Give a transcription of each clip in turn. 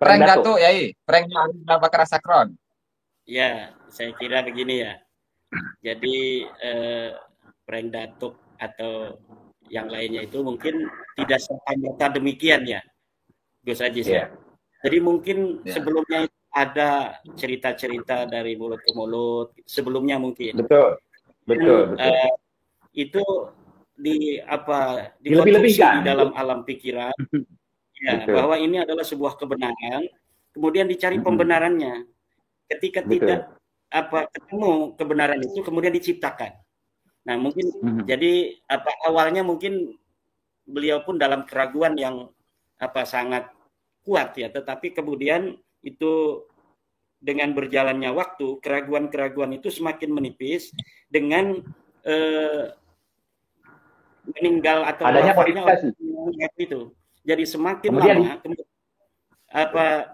Prank Datuk, Yai. Prank Abu Bakar Sakron. Ya, saya kira begini ya. Jadi prank Datuk atau yang lainnya itu mungkin tidak serta-merta demikian ya, Gus Ajis ya. Jadi mungkin sebelumnya ada cerita-cerita dari mulut ke mulut, sebelumnya mungkin. Betul. Itu dikonstruksi di dalam alam pikiran, ya, bahwa ini adalah sebuah kebenaran, kemudian dicari pembenarannya. Ketika tidak ketemu kebenaran itu, kemudian diciptakan. Nah, mungkin jadi awalnya mungkin beliau pun dalam keraguan yang sangat kuat ya, tetapi kemudian itu dengan berjalannya waktu, keraguan-keraguan itu semakin menipis dengan meninggal atau adanya modifikasi itu. Jadi semakin lama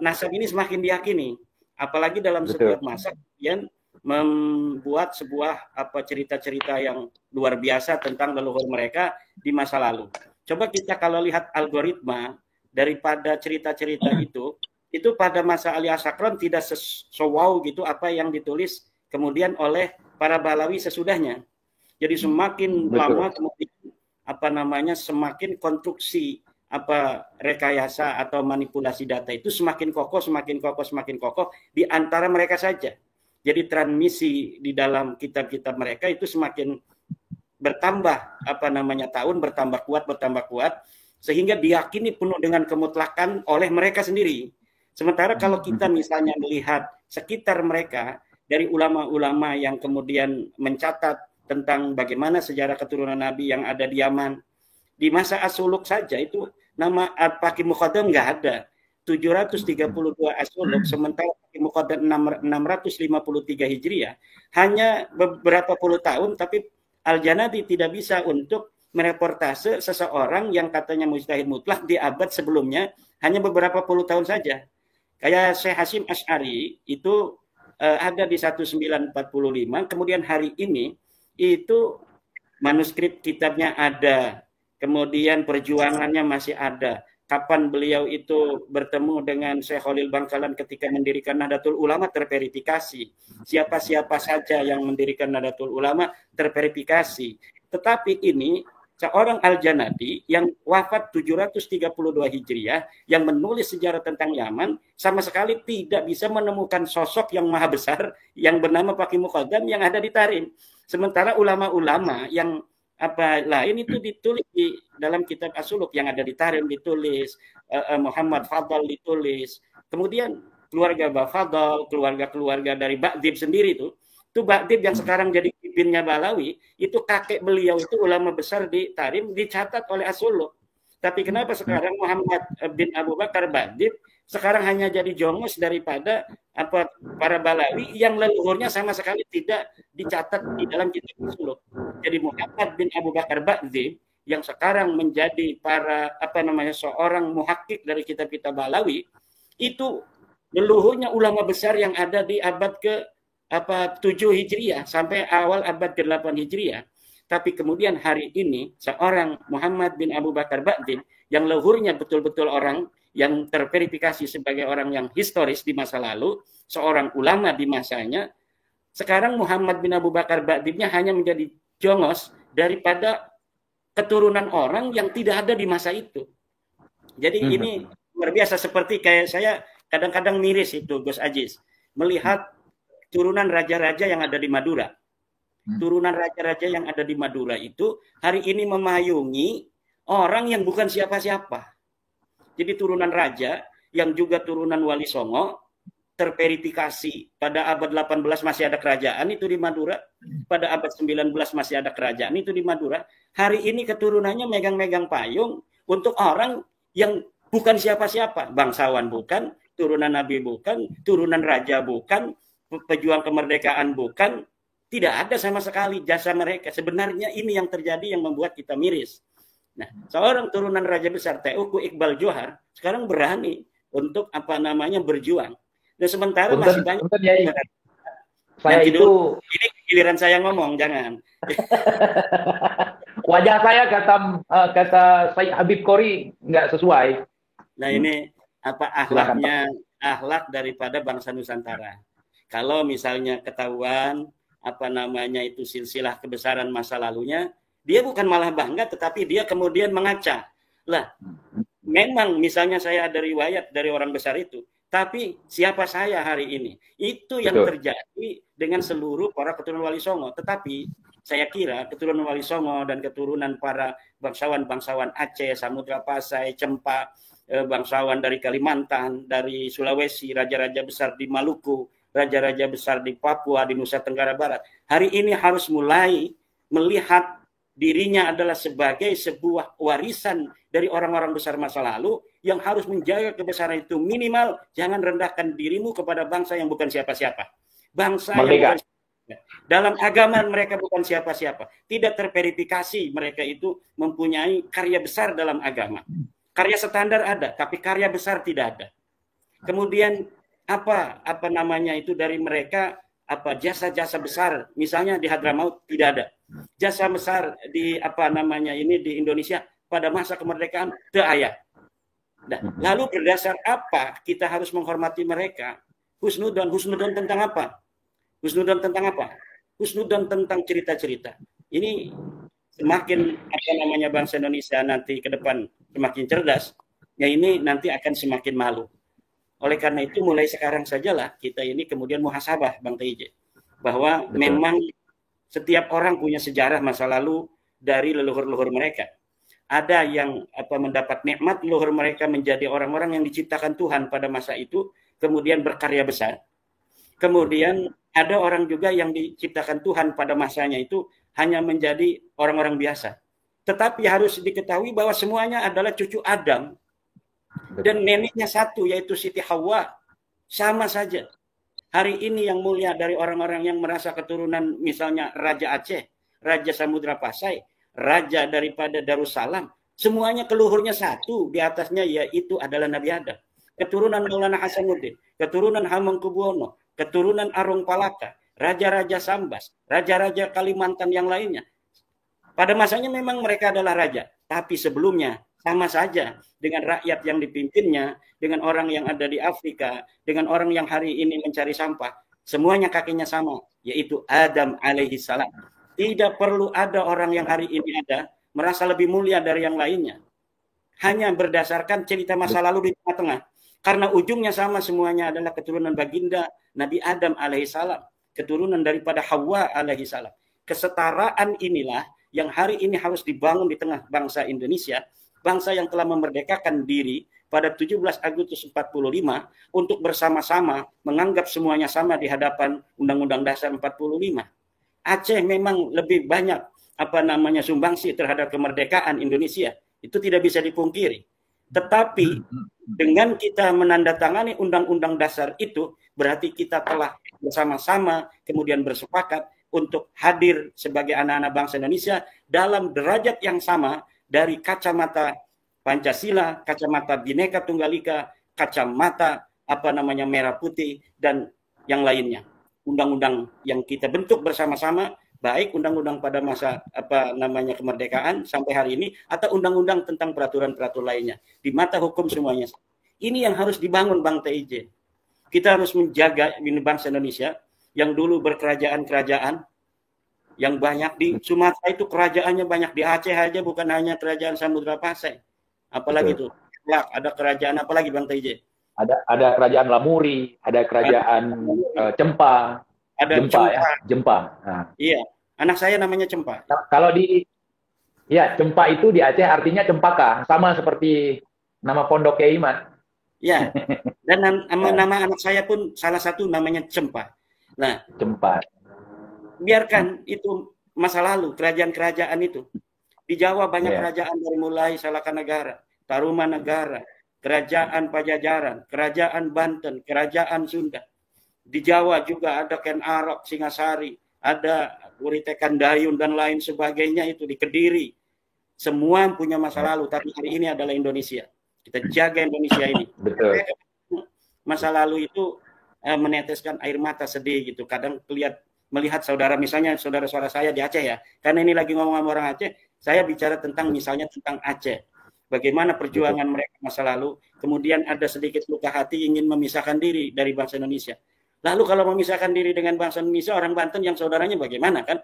nasab ini semakin diyakini, apalagi dalam setiap masa kemudian membuat sebuah cerita-cerita yang luar biasa tentang leluhur mereka di masa lalu. Coba kita kalau lihat algoritma daripada cerita-cerita itu pada masa Ali As-Sakron tidak wow gitu apa yang ditulis kemudian oleh para Balawi sesudahnya. Jadi semakin lama kemudian semakin konstruksi rekayasa atau manipulasi data itu semakin kokoh di antara mereka saja. Jadi transmisi di dalam kitab-kitab mereka itu semakin bertambah tahun bertambah kuat sehingga diyakini penuh dengan kemutlakan oleh mereka sendiri. Sementara kalau kita misalnya melihat sekitar mereka dari ulama-ulama yang kemudian mencatat tentang bagaimana sejarah keturunan Nabi yang ada di Yaman, di masa As-Suluk saja itu nama Al-Faqih Muqaddam nggak ada. 732 As-Suluk, sementara Faqih Muqaddam 653 Hijriah, hanya beberapa puluh tahun, tapi Al-Janadi tidak bisa untuk mereportase seseorang yang katanya mujtahid mutlak di abad sebelumnya, hanya beberapa puluh tahun saja. Kayak Syekh Hasyim Asy'ari itu ada di 1945, kemudian hari ini itu manuskrip kitabnya ada, kemudian perjuangannya masih ada. Kapan beliau itu bertemu dengan Syekh Khalil Bangkalan ketika mendirikan Nahdlatul Ulama terverifikasi. Siapa-siapa saja yang mendirikan Nahdlatul Ulama terverifikasi. Tetapi ini seorang Al-Janadi yang wafat 732 Hijriah yang menulis sejarah tentang Yaman sama sekali tidak bisa menemukan sosok yang maha besar yang bernama Faqih Muqaddam yang ada di Tarim. Sementara ulama-ulama yang lain itu ditulis di dalam kitab As-Suluk yang ada di Tarim ditulis, Muhammad Fadl ditulis, kemudian keluarga Bafadl, keluarga dari Ba'dib sendiri itu Ba'dib yang sekarang jadi pimpinnya Balawi, itu kakek beliau itu ulama besar di Tarim dicatat oleh As-Suluk. Tapi kenapa sekarang Muhammad bin Abu Bakar Ba'dib sekarang hanya jadi jongos daripada para Balawi yang leluhurnya sama sekali tidak dicatat di dalam kitab As-Suluk. Jadi Muhammad bin Abu Bakar Ba'dib yang sekarang menjadi seorang muhakkik dari kitab-kitab Balawi itu leluhurnya ulama besar yang ada di abad ke 7 Hijriah sampai awal abad ke-8 Hijriah. Tapi kemudian hari ini seorang Muhammad bin Abu Bakar Ba'dib yang leluhurnya betul-betul orang yang terverifikasi sebagai orang yang historis di masa lalu, seorang ulama di masanya, sekarang Muhammad bin Abu Bakar Ba'dibnya hanya menjadi jongos daripada keturunan orang yang tidak ada di masa itu. Jadi ini luar biasa, seperti kayak saya kadang-kadang miris itu Gus Ajis melihat turunan raja-raja yang ada di Madura. Turunan raja-raja yang ada di Madura itu hari ini memayungi orang yang bukan siapa-siapa. Jadi turunan raja yang juga turunan Wali Songo terverifikasi pada abad 18 masih ada kerajaan itu di Madura, pada abad 19 masih ada kerajaan itu di Madura. Hari ini keturunannya megang-megang payung untuk orang yang bukan siapa-siapa, bangsawan bukan, turunan nabi bukan, turunan raja bukan, pejuang kemerdekaan bukan, tidak ada sama sekali jasa mereka. Sebenarnya ini yang terjadi yang membuat kita miris. Nah, seorang turunan raja besar Teuku Iqbal Johar sekarang berani untuk berjuang. Dan sementara masih banyak. Saya itu ini giliran saya ngomong, jangan. Wajah saya kata Sayyid Habib Qori nggak sesuai. Nah ini akhlak daripada bangsa Nusantara. Kalau misalnya ketahuan itu silsilah kebesaran masa lalunya, dia bukan malah bangga, tetapi dia kemudian mengaca. Lah, memang misalnya saya ada riwayat dari orang besar itu, tapi siapa saya hari ini? Itu yang terjadi dengan seluruh para keturunan Wali Songo. Tetapi saya kira keturunan Wali Songo dan keturunan para bangsawan-bangsawan Aceh, Samudra Pasai, Cempa, bangsawan dari Kalimantan, dari Sulawesi, raja-raja besar di Maluku, raja-raja besar di Papua, di Nusa Tenggara Barat, hari ini harus mulai melihat dirinya adalah sebagai sebuah warisan dari orang-orang besar masa lalu yang harus menjaga kebesaran itu. Minimal jangan rendahkan dirimu kepada bangsa yang bukan siapa-siapa. Bangsa yang bukan siapa-siapa. Dalam agama mereka bukan siapa-siapa. Tidak terverifikasi mereka itu mempunyai karya besar dalam agama. Karya standar ada, tapi karya besar tidak ada. Kemudian itu dari mereka jasa-jasa besar, misalnya di Hadramaut tidak ada. Jasa besar di di Indonesia pada masa kemerdekaan tidak ada. Nah, lalu berdasar apa kita harus menghormati mereka? Husnudon tentang apa? Husnudon tentang cerita-cerita. Ini semakin bangsa Indonesia nanti ke depan semakin cerdas, ya ini nanti akan semakin malu. Oleh karena itu mulai sekarang sajalah kita ini kemudian muhasabah, Bang TJ, bahwa memang setiap orang punya sejarah masa lalu dari leluhur-leluhur mereka. Ada yang mendapat nikmat leluhur mereka menjadi orang-orang yang diciptakan Tuhan pada masa itu, kemudian berkarya besar. Kemudian ada orang juga yang diciptakan Tuhan pada masanya itu hanya menjadi orang-orang biasa. Tetapi harus diketahui bahwa semuanya adalah cucu Adam. Dan neneknya satu, yaitu Siti Hawa. Sama saja. Hari ini yang mulia dari orang-orang yang merasa keturunan misalnya Raja Aceh, Raja Samudra Pasai, Raja daripada Darussalam, semuanya keluhurnya satu, di atasnya yaitu adalah Nabi Adam. Keturunan Maulana Hasanuddin, keturunan Hamengkubuwono, keturunan Arung Palaka, Raja-Raja Sambas, Raja-Raja Kalimantan yang lainnya. Pada masanya memang mereka adalah raja, tapi sebelumnya sama saja dengan rakyat yang dipimpinnya, dengan orang yang ada di Afrika, dengan orang yang hari ini mencari sampah. Semuanya kakinya sama, yaitu Adam alaihi salam. Tidak perlu ada orang yang hari ini ada merasa lebih mulia dari yang lainnya. Hanya berdasarkan cerita masa lalu di tengah-tengah. Karena ujungnya sama semuanya adalah keturunan baginda Nabi Adam alaihi salam, keturunan daripada Hawa alaihi salam. Kesetaraan inilah yang hari ini harus dibangun di tengah bangsa Indonesia, bangsa yang telah memerdekakan diri pada 17 Agustus 45 untuk bersama-sama menganggap semuanya sama di hadapan Undang-Undang Dasar 45. Aceh memang lebih banyak sumbangsi terhadap kemerdekaan Indonesia. Itu tidak bisa dipungkiri. Tetapi dengan kita menandatangani Undang-Undang Dasar itu, berarti kita telah bersama-sama kemudian bersepakat untuk hadir sebagai anak-anak bangsa Indonesia dalam derajat yang sama dari kacamata Pancasila, kacamata Bhinneka Tunggal Ika, kacamata merah putih dan yang lainnya. Undang-undang yang kita bentuk bersama-sama, baik undang-undang pada masa kemerdekaan sampai hari ini atau undang-undang tentang peraturan-peraturan lainnya. Di mata hukum semuanya. Ini yang harus dibangun, Bang TIJ. Kita harus menjaga ini bangsa Indonesia yang dulu berkerajaan-kerajaan yang banyak di Sumatera itu kerajaannya banyak, di Aceh aja bukan hanya kerajaan Samudra Pasai. Apalagi itu? Ada kerajaan apalagi, Bang TIJ? Ada kerajaan Lamuri, ada kerajaan Cempa. Ada Jempa. Nah. Iya, anak saya namanya Cempa. Kalau Cempa itu di Aceh artinya cempaka, sama seperti nama pondok Kiai Iman. Ya, dan nama anak saya pun salah satu namanya Cempa. Nah, Cempa. Biarkan itu masa lalu, kerajaan-kerajaan itu. Di Jawa banyak kerajaan dari mulai Salakanegara, Tarumanegara, Kerajaan Pajajaran, Kerajaan Banten, Kerajaan Sunda. Di Jawa juga ada Ken Arok, Singasari, ada Uritekan Dayun dan lain sebagainya itu di Kediri. Semua punya masa lalu, tapi hari ini adalah Indonesia. Kita jaga Indonesia ini. Betul. Masa lalu itu meneteskan air mata sedih gitu. Kadang melihat saudara-saudara saya di Aceh ya. Karena ini lagi ngomong sama orang Aceh, saya bicara tentang misalnya tentang Aceh. bagaimana perjuangan mereka masa lalu, kemudian ada sedikit luka hati ingin memisahkan diri dari bangsa Indonesia. Lalu kalau memisahkan diri dengan bangsa Indonesia, orang Banten yang saudaranya bagaimana kan?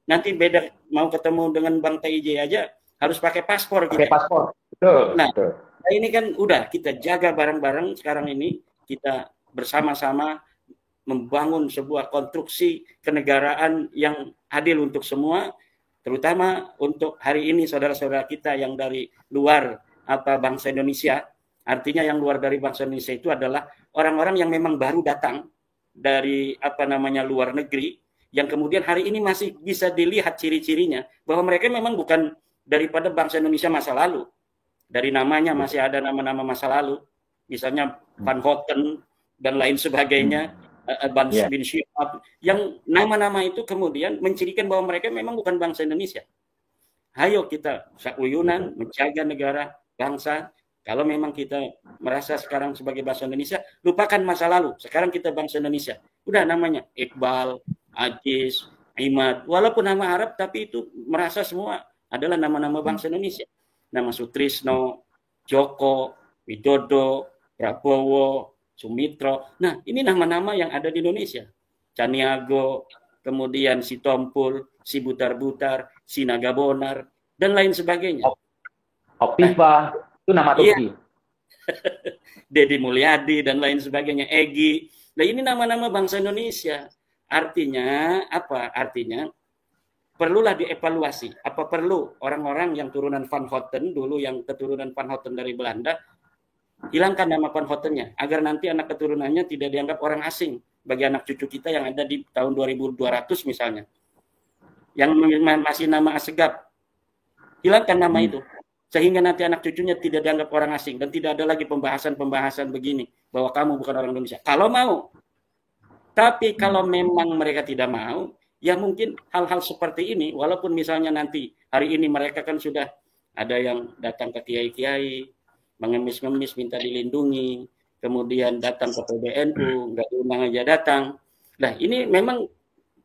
Nanti beda, mau ketemu dengan Bang TIJ aja harus pakai paspor. Pakai paspor, betul. Nah, betul. ini kan udah kita jaga bareng-bareng sekarang ini, kita bersama-sama membangun sebuah konstruksi kenegaraan yang adil untuk semua, terutama untuk hari ini saudara-saudara kita yang dari luar bangsa Indonesia. Artinya yang luar dari bangsa Indonesia itu adalah orang-orang yang memang baru datang dari luar negeri, yang kemudian hari ini masih bisa dilihat ciri-cirinya bahwa mereka memang bukan daripada bangsa Indonesia masa lalu. Dari namanya masih ada nama-nama masa lalu, misalnya Van Houten dan lain sebagainya, Ban bin Shihab, yang nama-nama itu kemudian mencirikan bahwa mereka memang bukan bangsa Indonesia. Ayo kita sakuyunan menjaga negara, bangsa. Kalau memang kita merasa sekarang sebagai bangsa Indonesia, lupakan masa lalu. Sekarang kita bangsa Indonesia. Udah namanya Iqbal, Aziz, Imad, walaupun nama Arab, tapi itu merasa semua adalah nama-nama bangsa Indonesia. Nama Sutrisno, Joko, Widodo, Prabowo, Sumitro. Nah, ini nama-nama yang ada di Indonesia. Caniago, kemudian si Tompul, si Butar-Butar, si Nagabonar, dan lain sebagainya. Optiva, itu nama Turki. Iya. Dedi Mulyadi, dan lain sebagainya. Egi. Nah, ini nama-nama bangsa Indonesia. Artinya apa? Artinya perlulah dievaluasi. Apa perlu orang-orang yang turunan Van Houten dulu, yang keturunan Van Houten dari Belanda, hilangkan nama Van Houtennya agar nanti anak keturunannya tidak dianggap orang asing bagi anak cucu kita yang ada di tahun 2200 misalnya, yang masih nama Assegaf. Hilangkan nama itu sehingga nanti anak cucunya tidak dianggap orang asing dan tidak ada lagi pembahasan-pembahasan begini bahwa kamu bukan orang Indonesia. Kalau mau. Tapi kalau memang mereka tidak mau, ya mungkin hal-hal seperti ini, walaupun misalnya nanti hari ini mereka kan sudah ada yang datang ke kiai-kiai, mengemis-ngemis minta dilindungi, kemudian datang ke PBNU, nggak diundang aja datang. Nah, ini memang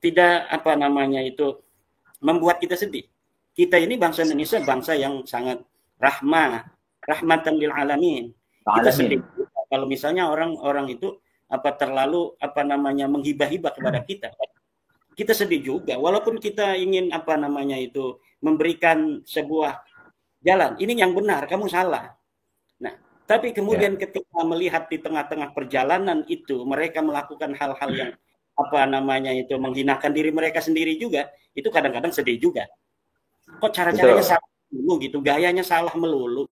tidak membuat kita sedih. Kita ini bangsa Indonesia, bangsa yang sangat rahmatan lil alamin. Kita sedih kalau misalnya orang-orang itu terlalu menghibah-hibah kepada kita. Kita sedih juga, walaupun kita ingin memberikan sebuah jalan. Ini yang benar, kamu salah. Nah, tapi kemudian ketika melihat di tengah-tengah perjalanan itu mereka melakukan hal-hal yang menghinakan diri mereka sendiri juga, itu kadang-kadang sedih juga. Kok cara-caranya salah melulu gitu, gayanya salah melulu.